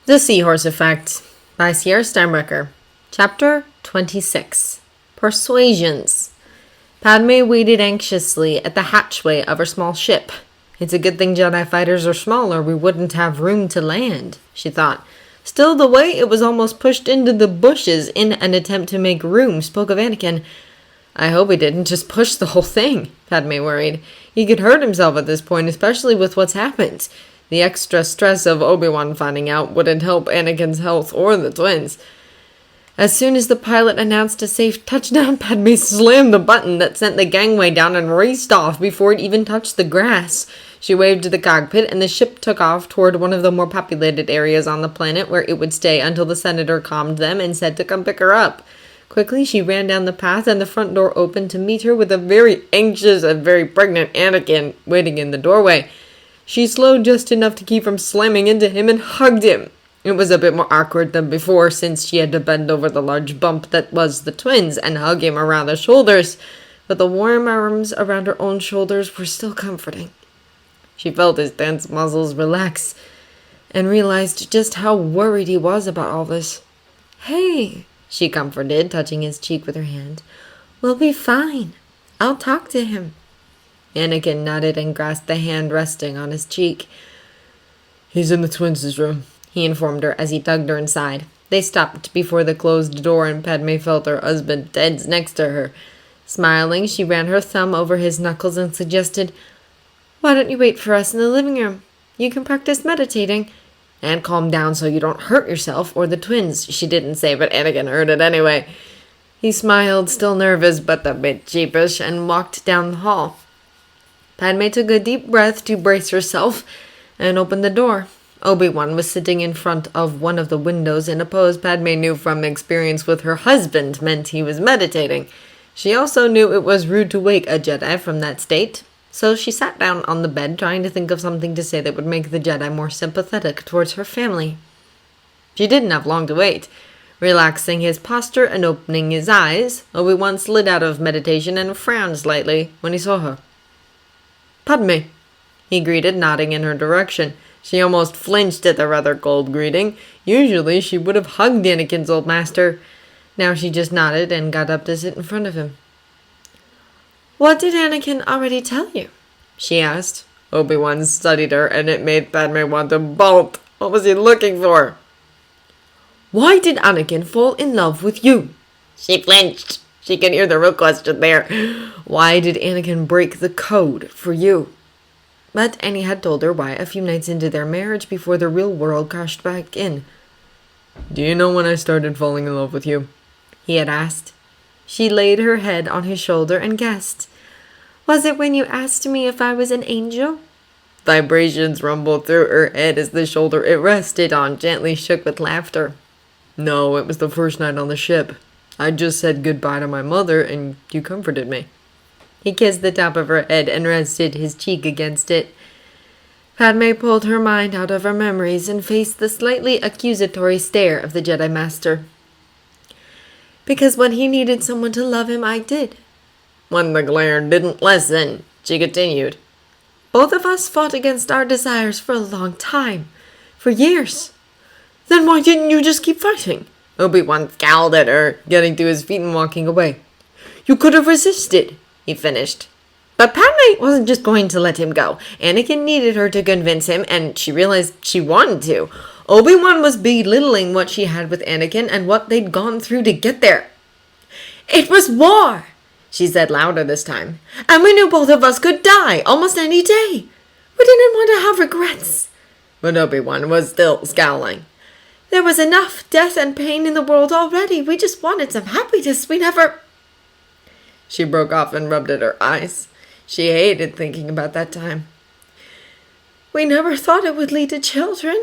The Seahorse Effect by Sierra Steinbrecher. Chapter 26. Persuasions. Padme waited anxiously at the hatchway of her small ship. It's a good thing Jedi fighters are small or we wouldn't have room to land, she thought. Still, the way it was almost pushed into the bushes in an attempt to make room spoke of Anakin. I hope he didn't just push the whole thing, Padme worried. He could hurt himself at this point, especially with what's happened. The extra stress of Obi-Wan finding out wouldn't help Anakin's health or the twins. As soon as the pilot announced a safe touchdown, Padme slammed the button that sent the gangway down and raced off before it even touched the grass. She waved to the cockpit, and the ship took off toward one of the more populated areas on the planet where it would stay until the senator calmed them and said to come pick her up. Quickly, she ran down the path, and the front door opened to meet her with a very anxious and very pregnant Anakin waiting in the doorway. She slowed just enough to keep from slamming into him and hugged him. It was a bit more awkward than before, since she had to bend over the large bump that was the twins and hug him around the shoulders, but the warm arms around her own shoulders were still comforting. She felt his tense muscles relax and realized just how worried he was about all this. "Hey," she comforted, touching his cheek with her hand. "We'll be fine. I'll talk to him." Anakin nodded and grasped the hand resting on his cheek. "He's in the twins' room," he informed her as he tugged her inside. They stopped before the closed door, and Padme felt her husband tense next to her. Smiling, she ran her thumb over his knuckles and suggested, "Why don't you wait for us in the living room? You can practice meditating. And calm down so you don't hurt yourself or the twins," she didn't say, but Anakin heard it anyway. He smiled, still nervous but a bit sheepish, and walked down the hall. Padme took a deep breath to brace herself and opened the door. Obi-Wan was sitting in front of one of the windows in a pose Padme knew from experience with her husband meant he was meditating. She also knew it was rude to wake a Jedi from that state, so she sat down on the bed trying to think of something to say that would make the Jedi more sympathetic towards her family. She didn't have long to wait. Relaxing his posture and opening his eyes, Obi-Wan slid out of meditation and frowned slightly when he saw her. "Padme," he greeted, nodding in her direction. She almost flinched at the rather cold greeting. Usually she would have hugged Anakin's old master. Now she just nodded and got up to sit in front of him. "What did Anakin already tell you?" she asked. Obi-Wan studied her, and it made Padme want to bolt. What was he looking for? "Why did Anakin fall in love with you?" She flinched. She could hear the real question there. Why did Anakin break the code for you? But Annie had told her why a few nights into their marriage before the real world crashed back in. "Do you know when I started falling in love with you?" he had asked. She laid her head on his shoulder and guessed. "Was it when you asked me if I was an angel?" Vibrations rumbled through her head as the shoulder it rested on gently shook with laughter. "No, it was the first night on the ship. I just said goodbye to my mother, and you comforted me." He kissed the top of her head and rested his cheek against it. Padme pulled her mind out of her memories and faced the slightly accusatory stare of the Jedi Master. "Because when he needed someone to love him, I did." When the glare didn't lessen, she continued. "Both of us fought against our desires for a long time. For years. Then why didn't you just keep fighting?" Obi-Wan scowled at her, getting to his feet and walking away. "You could have resisted," he finished. But Padme wasn't just going to let him go. Anakin needed her to convince him, and she realized she wanted to. Obi-Wan was belittling what she had with Anakin and what they'd gone through to get there. "It was war," she said louder this time. "And we knew both of us could die almost any day. We didn't want to have regrets." But Obi-Wan was still scowling. "There was enough death and pain in the world already. We just wanted some happiness. We never—" She broke off and rubbed at her eyes. She hated thinking about that time. "We never thought it would lead to children."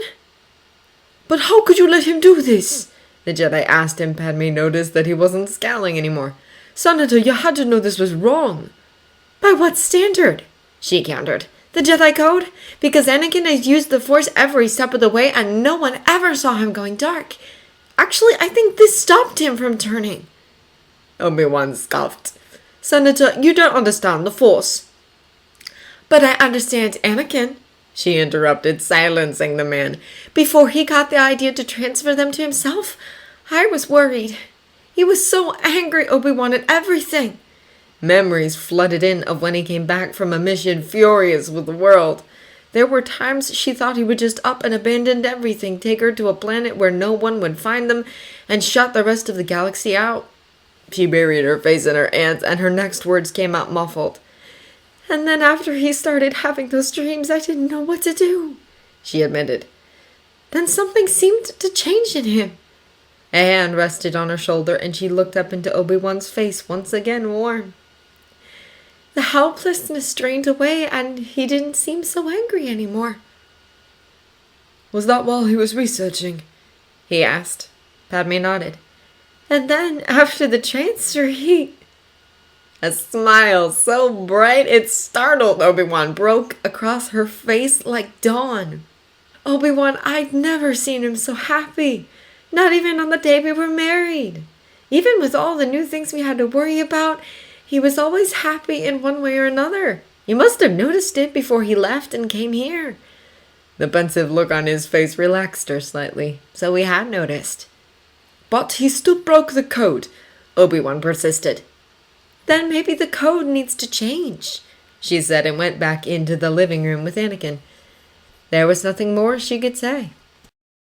"But how could you let him do this?" the Jedi asked, and Padme noticed that he wasn't scowling anymore. "Senator, you had to know this was wrong." "By what standard?" she countered. "The Jedi Code? Because Anakin has used the Force every step of the way and no one ever saw him going dark. Actually, I think this stopped him from turning." Obi-Wan scoffed. "Senator, you don't understand the Force." "But I understand Anakin," she interrupted, silencing the man. "Before he got the idea to transfer them to himself, I was worried. He was so angry Obi-Wan at everything." Memories flooded in of when he came back from a mission furious with the world. There were times she thought he would just up and abandon everything, take her to a planet where no one would find them, and shut the rest of the galaxy out. She buried her face in her hands, and her next words came out muffled. "And then after he started having those dreams, I didn't know what to do," she admitted. "Then something seemed to change in him." A hand rested on her shoulder, and she looked up into Obi-Wan's face, once again warm. The helplessness drained away, and he didn't seem so angry anymore. "Was that while he was researching?" he asked. Padme nodded. "And then, after the transfer, he—" A smile so bright it startled Obi-Wan broke across her face like dawn. "Obi-Wan, I'd never seen him so happy. Not even on the day we were married. Even with all the new things we had to worry about, he was always happy in one way or another. You must have noticed it before he left and came here." The pensive look on his face relaxed her slightly, so he had noticed. "But he still broke the code," Obi-Wan persisted. "Then maybe the code needs to change," she said, and went back into the living room with Anakin. There was nothing more she could say.